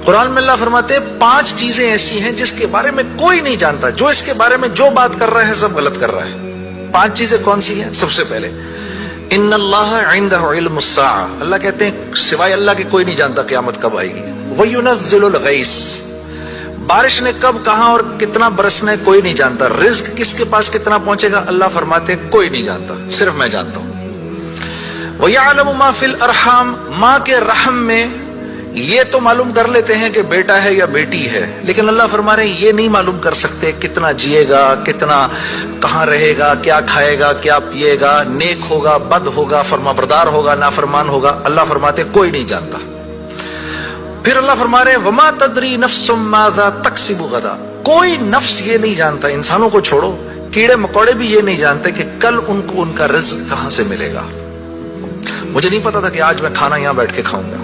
कुरान में अल्लाह फरमाते हैं 5 चीजें ऐसी हैं जिसके बारे में कोई नहीं जानता, जो इसके बारे में जो बात कर रहा है सब गलत कर रहा है। 5 चीजें कौन सी हैं? सबसे पहले इन्नल्लाह इंदहु इल्मुस्साअ, अल्लाह कहते हैं सिवाय अल्लाह के कोई नहीं जानता क़यामत कब आएगी। व युनज़्ज़िलुल गैस, बारिश ने कब कहां और कितना बरसना है कोई नहीं जानता। रिज्क किसके पास कितना पहुंचेगा अल्लाह फरमाते हैं कोई नहीं जानता, सिर्फ मैं जानता हूं। व यअलमु मा फिल अरहाम, मां के रहम में ये तो मालूम कर लेते हैं कि बेटा है या बेटी है, लेकिन अल्लाह फरमा रहे हैं ये नहीं मालूम कर सकते कितना जिएगा, कितना कहां रहेगा, क्या खाएगा, क्या पिएगा, नेक होगा, बद होगा, फरमाबरदार होगा, नाफरमान होगा। अल्लाह फरमाते कोई नहीं जानता। फिर अल्लाह फरमा रहे वमा तदरी नफ्सुम माज़ा तक्सिबु गदा, कोई नफ्स ये नहीं जानता, इंसानों को छोड़ो, कीड़े मकोड़े भी ये नहीं जानते कि कल उनको उनका रिज्क कहां से मिलेगा। मुझे नहीं पता था कि आज मैं खाना यहां बैठ के खाऊंगा,